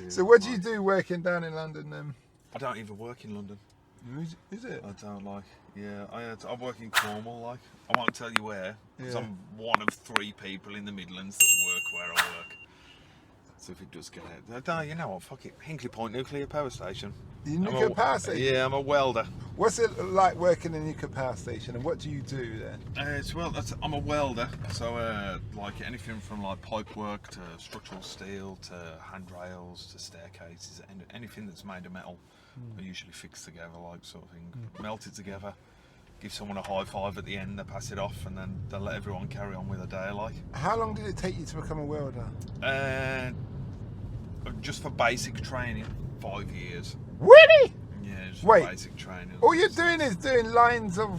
So what do you do working down in London then? I don't even work in London. Is it? I don't like. Yeah, I work in Cornwall. Like, I won't tell you where, because I'm one of 3 people in the Midlands that work where I work. So if it does get out, you know what? Fuck it. Hinkley Point Nuclear Power Station. The nuclear power station? Yeah, I'm a welder. What's it like working in a nuclear power station, and what do you do there? I'm a welder, so like anything from like pipe work to structural steel to handrails to staircases, anything that's made of metal, I usually fix together, like sort of thing, melt it together, give someone a high five at the end, they pass it off, and then they'll let everyone carry on with their day. Like. How long did it take you to become a welder? Just for basic training, 5 years. Really? Yeah, just Wait, for basic training. All you're doing is doing lines of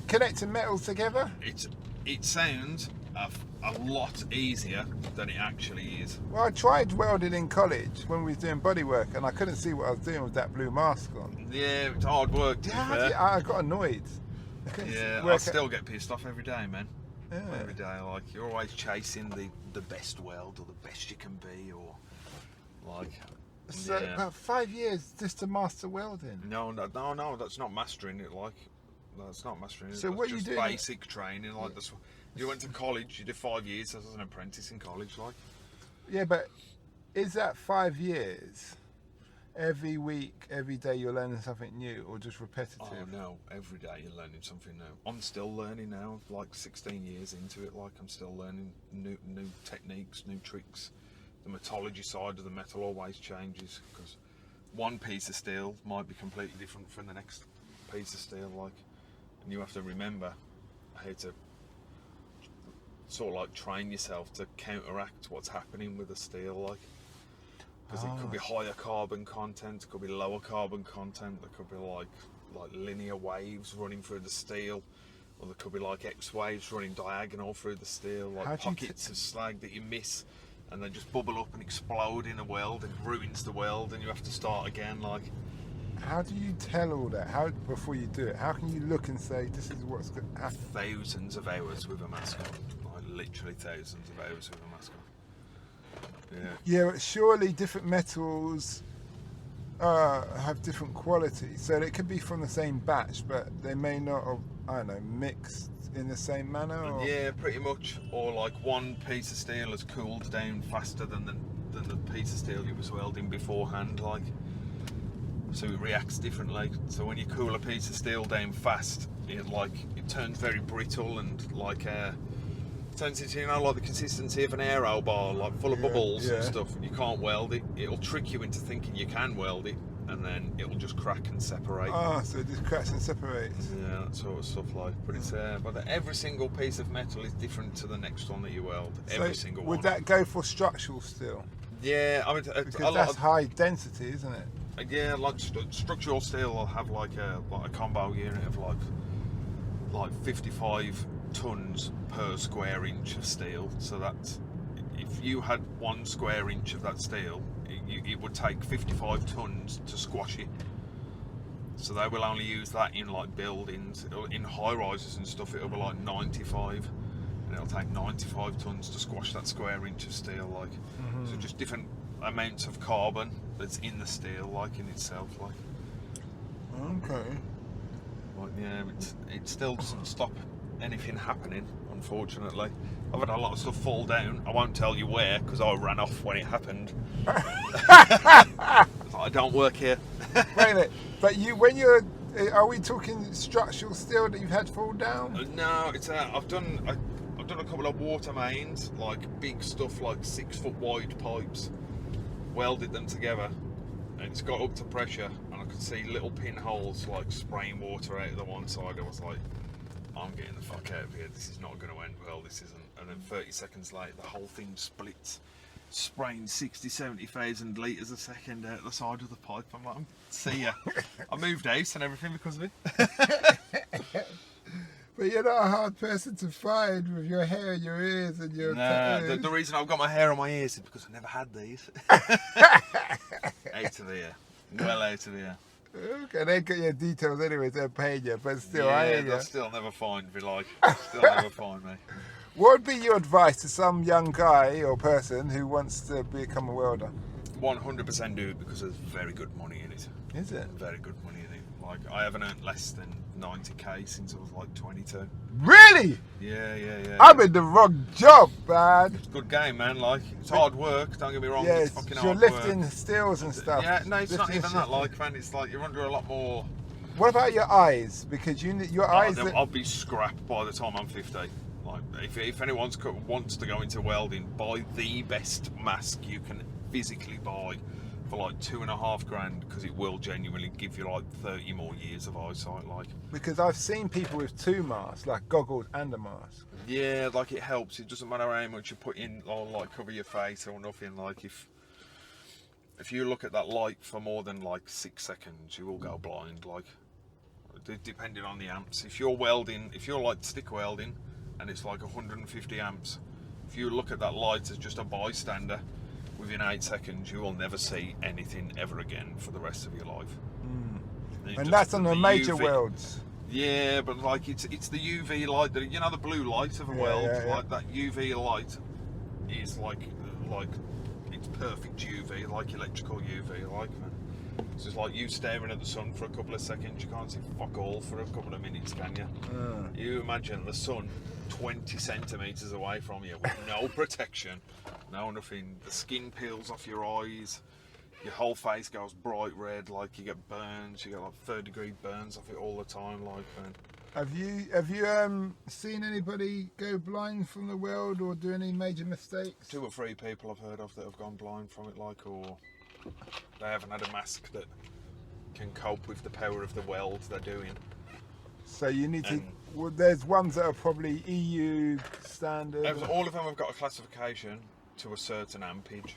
connecting metals together? It sounds a lot easier than it actually is. Well, I tried welding in college when we was doing body work, and I couldn't see what I was doing with that blue mask on. Yeah, it's hard work. I got annoyed. I still get pissed off every day, man. Yeah. Every day, like, you're always chasing the best weld or the best you can be, or like. So about 5 years just to master welding. No, that's not mastering it. Like, that's not mastering it. So that's what just you doing? basic training. Like this, you went to college. You did 5 years as an apprentice in college. Like, yeah, but is that 5 years? Every week, every day, you're learning something new, or just repetitive? Oh no, every day you're learning something new. I'm still learning now. Like 16 years into it, like I'm still learning new techniques, new tricks. The metallurgy side of the metal always changes, because one piece of steel might be completely different from the next piece of steel, like, and you have to remember how to sort of like train yourself to counteract what's happening with the steel, like, because it could be higher carbon content, it could be lower carbon content, there could be like linear waves running through the steel, or there could be like X waves running diagonal through the steel, like pockets of slag that you miss, and they just bubble up and explode in a weld and ruins the weld, and you have to start again. Like, how do you tell all that? How, before you do it, how can you look and say this is what's going to happen? Thousands of hours with a mask on, like literally thousands of hours with a mask on. Yeah, but surely different metals have different qualities, so it could be from the same batch, but they may not have, I don't know, mixed in the same manner? Or? Yeah, pretty much. Or like one piece of steel has cooled down faster than the piece of steel you was welding beforehand, like, so it reacts differently. So when you cool a piece of steel down fast, it turns very brittle and like turns into, you know, like the consistency of an aero bar, like full of bubbles and stuff. You can't weld it. It'll trick you into thinking you can weld it, and then it'll just crack and separate. So it just cracks and separates. Yeah, that sort of stuff, like. But it's but every single piece of metal is different to the next one that you weld. Every single one. Would that go for structural steel? Yeah, I mean, because that's high density, isn't it? Yeah, like structural steel will have like a combo unit of like 55 tons per square inch of steel. So that if you had 1 square inch of that steel, it would take 55 tons to squash it. So they will only use that in like buildings. In high rises and stuff, it'll be like 95, and it'll take 95 tons to squash that square inch of steel, like. So just different amounts of carbon that's in the steel, like, in itself, like. Okay. But yeah, it still doesn't stop anything happening, unfortunately. I've had a lot of stuff fall down. I won't tell you where, because I ran off when it happened. I don't work here. Wait a minute, but are we talking structural steel that you've had fall down? No, it's I've done a couple of water mains, like big stuff, like 6 foot wide pipes, welded them together, and it's got up to pressure, and I could see little pinholes like spraying water out of the one side. I was like, I'm getting the fuck out of here, this is not going to end well, this isn't. And then 30 seconds later, the whole thing splits, spraying 70,000 litres a second out the side of the pipe. I'm like, see ya. I moved out and everything because of it. But you're not a hard person to find with your hair and your ears and your tattoos. The reason I've got my hair on my ears is because I never had these. Out of here. Well out of here. Okay, they got your details anyway, they're paying you, but still, yeah, I hear you. They'll still never find me, like. Still never find me. What would be your advice to some young guy or person who wants to become a welder? 100% do it because there's very good money in it. Is it? Very good money in it. Like, I haven't earned less than 90k since I was like 22. Really? Yeah. I'm in the wrong job, man. It's a good game, man. Like, it's hard work. Don't get me wrong. Yeah, it's fucking you're hard lifting work. steels and stuff. Yeah, no, it's not Lifting even that. shit. Like, man, it's like you're under a lot more. What about your eyes? Because your eyes. I'll be scrapped by the time I'm 50. Like, if anyone wants to go into welding, buy the best mask you can physically buy for like $2,500, because it will genuinely give you like 30 more years of eyesight. Like, because I've seen people with two masks, like goggles and a mask. yeah, like it helps. It doesn't matter how much you put in or like cover your face or nothing. Like, if you look at that light for more than like 6 seconds, you will go blind. Like, depending on the amps. If you're welding, if you're like stick welding and it's like 150 amps, if you look at that light as just a bystander, within 8 seconds you will never see anything ever again for the rest of your life. And that's on the major welds. Yeah, but like it's the UV light, that, you know, the blue light of a weld. Yeah. Like that UV light is like it's perfect UV, like electrical UV. Like, man, it's just like you staring at the sun for a couple of seconds. You can't see fuck all for a couple of minutes, can you? You imagine the sun 20 centimeters away from you with no protection, no nothing. The skin peels off your eyes. Your whole face goes bright red, like you get burns. You get like 3rd-degree burns off it all the time, like, man. Have you seen anybody go blind from the weld or do any major mistakes? 2 or 3 people I've heard of that have gone blind from it, like, or they haven't had a mask that can cope with the power of the weld they're doing. So you need to. Well, there's ones that are probably EU standard. All of them have got a classification to a certain ampage.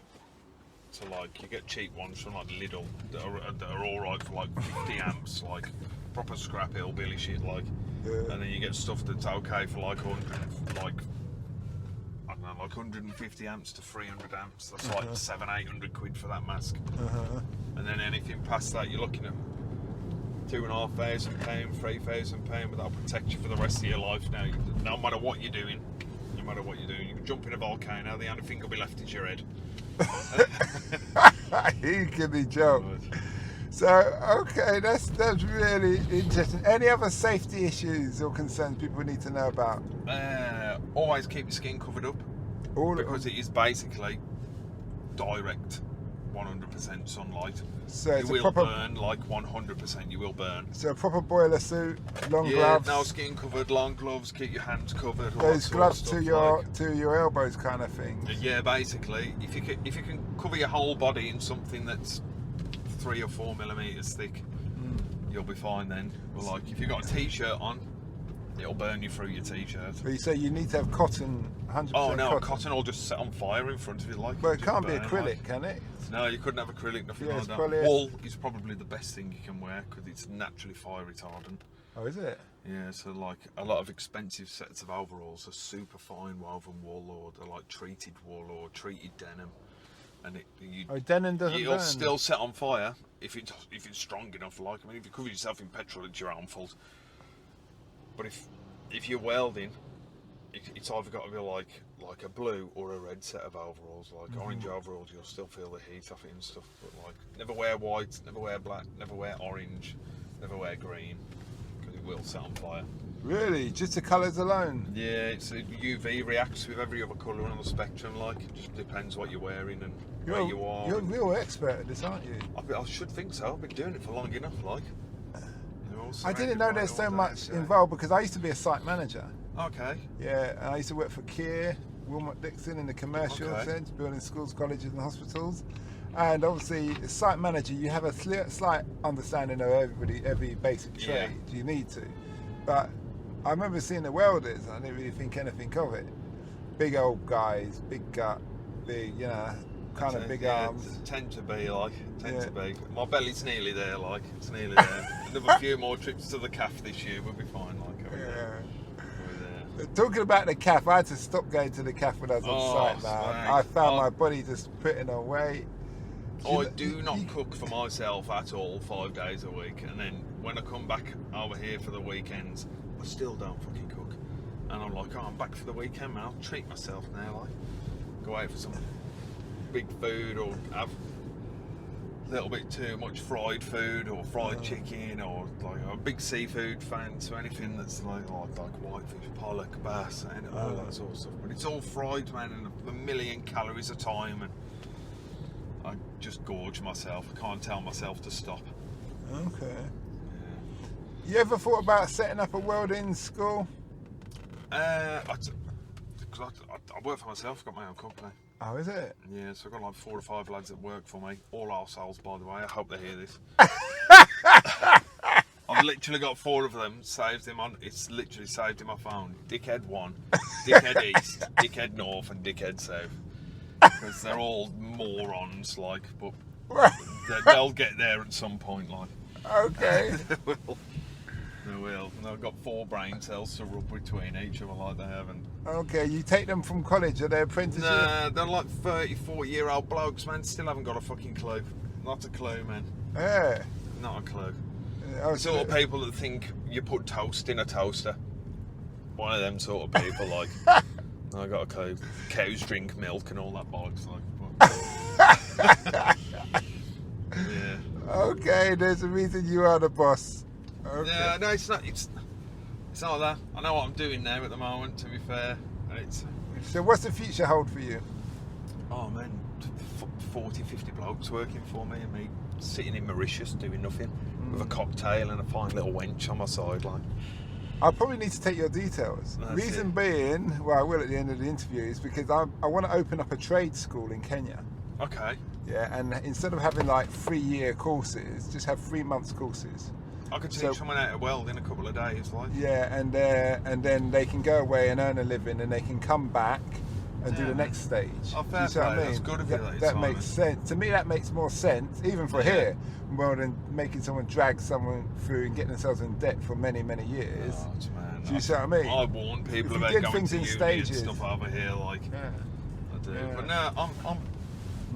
So like you get cheap ones from like Lidl that are all right for like 50 amps, like proper scrap hillbilly shit, like. And then you get stuff that's okay for like 100, like I don't know, like 150 amps to 300 amps. That's like 700-800 quid for that mask. And then anything past that, you're looking at £2,500, £3,000, but that'll protect you for the rest of your life. Now, no matter what you're doing, you can jump in a volcano, the only thing will be left is your head. You can be joked. So okay, that's really interesting. Any other safety issues or concerns people need to know about? Always keep your skin covered up, because it is basically direct 100% sunlight. So you will burn, like 100%. You will burn. So a proper boiler suit, long yeah, gloves. No, skin covered, long gloves. Keep your hands covered. Those gloves to your elbows, kind of thing. Yeah, basically, if you can cover your whole body in something that's 3 or 4 millimeters thick, you'll be fine then. But like if you've got a t-shirt on, it'll burn you through your t-shirt. But you say you need to have cotton, 100%. Oh no, cotton will just set on fire in front of you, like. But it can't be acrylic, can it? No, you couldn't have acrylic, nothing like that. Wool is probably the best thing you can wear because it's naturally fire retardant. Oh, is it? Yeah, so like a lot of expensive sets of overalls are super fine woven wool, or they're like treated wool or treated denim, and denim doesn't it'll burn. still set on fire if it's strong enough. Like, I mean, if you cover yourself in petrol, it's your own fault. But if you're welding, it's either got to be like a blue or a red set of overalls. Like orange overalls, you'll still feel the heat off it and stuff. But like, never wear white, never wear black, never wear orange, never wear green, because it will set on fire. Really? Just the colours alone? Yeah, it's UV reacts with every other colour on the spectrum. Like, it just depends what you're wearing and where you are. You're a real expert at this, aren't you? I should think so. I've been doing it for long enough. Like, I didn't know there's so much involved, because I used to be a site manager. Okay. Yeah, and I used to work for Kier, Wilmot Dixon, in the commercial sense, building schools, colleges and hospitals. And obviously, as site manager, you have a slight understanding of every basic trade. You need to. But I remember seeing the welders, I didn't really think anything of it. Big old guys, big gut, big, kind of big arms. Tend to be. My belly's nearly there, like, it's nearly there. Another few more trips to the calf this year, we'll be fine, like. Talking about the calf, I had to stop going to the calf when I was on site, man. I found my body just putting on weight. I do not cook for myself at all 5 days a week, and then when I come back over here for the weekends, I still don't fucking cook. And I'm like, I'm back for the weekend, man. I'll treat myself now, like, go out for some big food or have little bit too much fried food or fried chicken, or like a big seafood fan, so anything that's like whitefish, pollock, bass, and all that sort of stuff. But it's all fried, man, and a million calories a time, and I just gorge myself. I can't tell myself to stop. Okay. Yeah. You ever thought about setting up a welding school? Because I work for myself, I've got my own company. Oh, is it? Yeah, so I've got like 4 or 5 lads that work for me. All arseholes, by the way. I hope they hear this. I've literally got 4 of them saved him on. It's literally saved in my phone. Dickhead 1, Dickhead East, Dickhead North, and Dickhead South. Because they're all morons, like, but they'll get there at some point, like. Okay. They will. And I've got 4 brain cells to rub between each of them, like they haven't. Okay, you take them from college, are they apprenticeship? Nah, they're like 30, 40-year-old blokes, man. Still haven't got a fucking clue. Not a clue, man. Yeah. Not a clue. Oh, Sort of people that think you put toast in a toaster. One of them sort of people, like. I got a clue. Cows drink milk and all that bollocks, like. Yeah. Okay, there's a reason you are the boss. Okay. Yeah, no, it's not. It's not that. I know what I'm doing now at the moment. To be fair, and it's. So what's the future hold for you? Oh man, 40, 50 blokes working for me, and me sitting in Mauritius doing nothing with a cocktail and a fine little wench on my sideline. I'll probably need to take your details. That's Reason being, well, I will at the end of the interview, is because I want to open up a trade school in Kenya. Okay. Yeah, and instead of having like 3-year courses, just have 3 months courses. I could teach someone how to weld in a couple of days, like. Yeah, and then they can go away and earn a living, and they can come back and do the next stage. Oh, fair Do you see what I play. mean? That's good of you, That makes sense. To me, that makes more sense, even for here, more than making someone drag someone through and getting themselves in debt for many, many years. Oh, man. Do you see what I mean? I warn people If you about did going things to in uni stages. and stuff over here, like. Yeah. I do. Yeah. But no,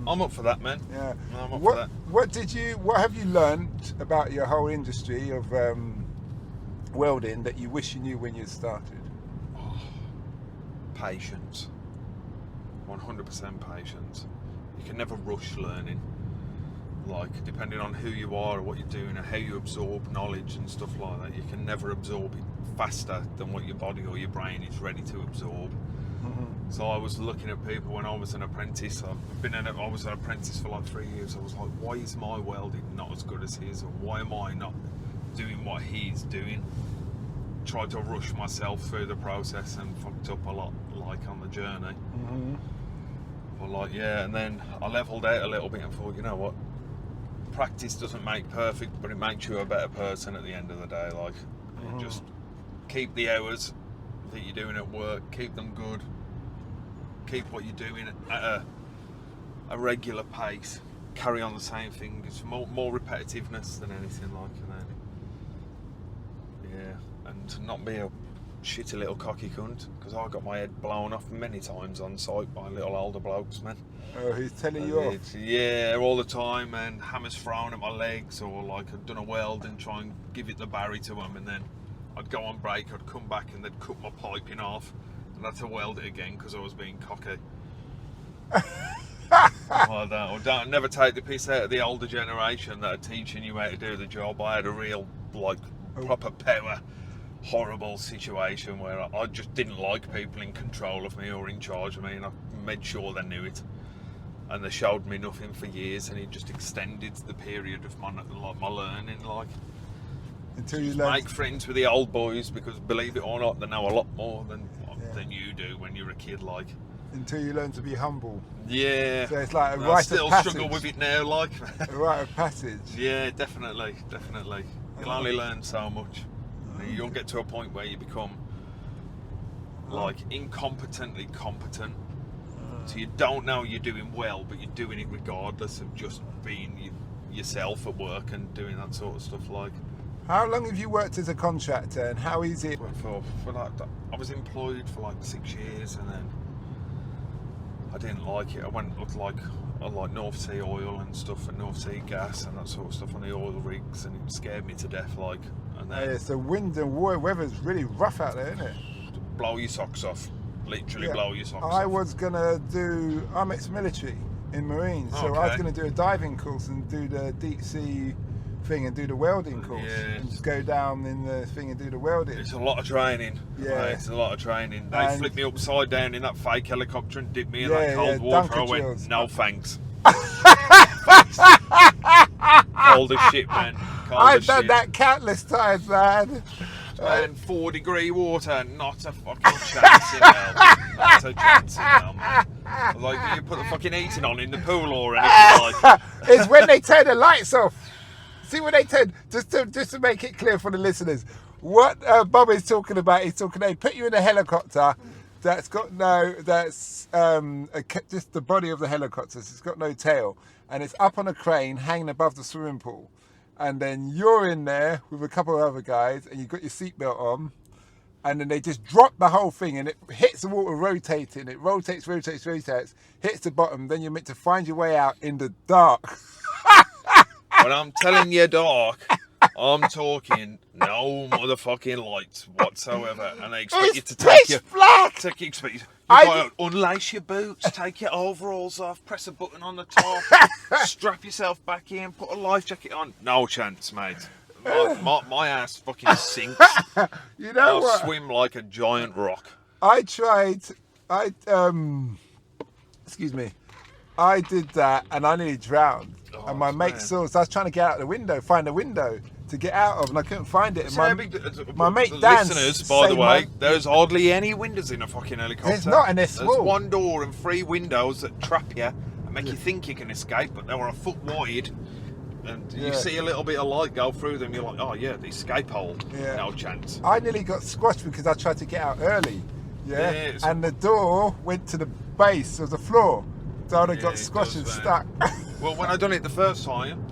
I'm up for that, man. Yeah. I'm up for that. What have you learnt about your whole industry of welding that you wish you knew when you started? Oh, patience. 100% patience. You can never rush learning. Like, depending on who you are or what you're doing or how you absorb knowledge and stuff like that, you can never absorb it faster than what your body or your brain is ready to absorb. So I was looking at people when I was an apprentice. I was an apprentice for like 3 years. I was like, why is my welding not as good as his, or why am I not doing what he's doing? Tried to rush myself through the process and fucked up a lot, like, on the journey. But like, yeah, and then I leveled out a little bit and thought, you know what, practice doesn't make perfect, but it makes you a better person at the end of the day. Like, you just keep the hours that you're doing at work, keep them good, keep what you're doing at a regular pace, carry on the same thing. It's more repetitiveness than anything, like, and then, yeah, and not be a shitty little cocky cunt, because I got my head blown off many times on site by little older blokes, man. Oh, who's telling you off? Yeah, all the time, and hammers thrown at my legs, or like I'd done a weld and try and give it the barry to them, and then I'd go on break, I'd come back and they'd cut my pipe in half, and I had to weld it again because I was being cocky. Like that. Or never take the piss out of the older generation that are teaching you how to do the job. I had a real, like, proper power, horrible situation where I just didn't like people in control of me or in charge of me, and I made sure they knew it. And they showed me nothing for years, and it just extended the period of my learning, like. Until you make friends with the old boys, because believe it or not, they know a lot more than you do when you're a kid, like. Until you learn to be humble. Yeah. So it's like a rite of passage. I still struggle with it now, like. A rite of passage. Yeah, definitely. You'll only learn so much. You'll get to a point where you become, like, incompetently competent. So you don't know you're doing well, but you're doing it regardless of just being yourself at work and doing that sort of stuff, like. How long have you worked as a contractor, and how is it? For like, I was employed for like 6 years, and then I didn't like it. I went with like NorthSea oil and stuff, and NorthSea gas and that sort of stuff on the oil rigs, and it scared me to death, like. And then it's the wind and weather's really rough out there, isn't it? Blow your socks off, literally blow your socks off. I'm ex-military, in Marine. So I was going to do a diving course and do the deep sea thing and do the welding course and just go down in the thing and do the welding. It's a lot of training. Yeah, mate, it's a lot of training. They flipped me upside down in that fake helicopter and dipped me in that cold water. I went, no thanks. Cold as shit, man. I've done that countless times, man. And 4-degree water, not a fucking chance in hell. Not a chance in hell, man. I was like, you put the fucking heating on in the pool or anything like. It's when they turn the lights off. See when they turn, just to make it clear for the listeners, what Bob is talking about, they put you in a helicopter that's got just the body of the helicopter, so it's got no tail, and it's up on a crane hanging above the swimming pool. And then you're in there with a couple of other guys, and you've got your seatbelt on, and then they just drop the whole thing, and it hits the water rotating. It rotates, hits the bottom. Then you're meant to find your way out in the dark. When I'm telling you dark, I'm talking no motherfucking lights whatsoever, and they expect you to take your unlace your boots, take your overalls off, press a button on the top, strap yourself back in, put a life jacket on. No chance, mate. My ass fucking sinks. You know I'll swim like a giant rock. I did that and I nearly drowned. And my mate saw us. I was trying to get out the window, find a window to get out of, and I couldn't find it. And my mate Dan. Listeners, by the way, there's hardly any windows in a fucking helicopter. There's not, and they're small. There's one door and 3 windows that trap you and make you think you can escape, but they were a foot wide. And you see a little bit of light go through them. You're like, oh yeah, the escape hole. Yeah. No chance. I nearly got squashed because I tried to get out early. Yeah. And the door went to the base of the floor. So I got squashed and stuck. Well, when I done it the first time,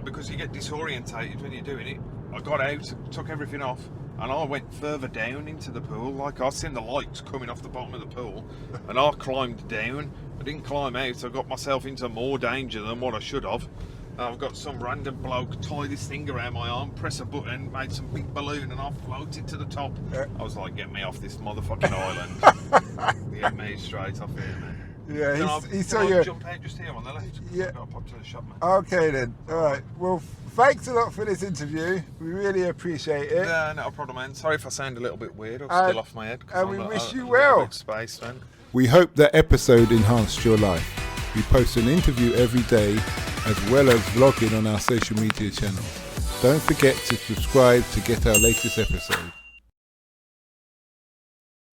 because you get disorientated when you're doing it, I got out, took everything off, and I went further down into the pool. Like, I seen the lights coming off the bottom of the pool, and I climbed down. I didn't climb out, so I got myself into more danger than what I should have. I've got some random bloke tie this thing around my arm, press a button, made some big balloon, and I floated to the top. I was like, get me off this motherfucking island. Get me straight off here, man. Yeah, he saw you. Jump out just here on the left. Yeah. I've got to pop to the shop, man. Okay then. All right. Well, thanks a lot for this interview. We really appreciate it. Yeah, not a problem, man. Sorry if I sound a little bit weird or still off my head. And we wish you well. Space, man. We hope that episode enhanced your life. We post an interview every day, as well as vlogging on our social media channel. Don't forget to subscribe to get our latest episode.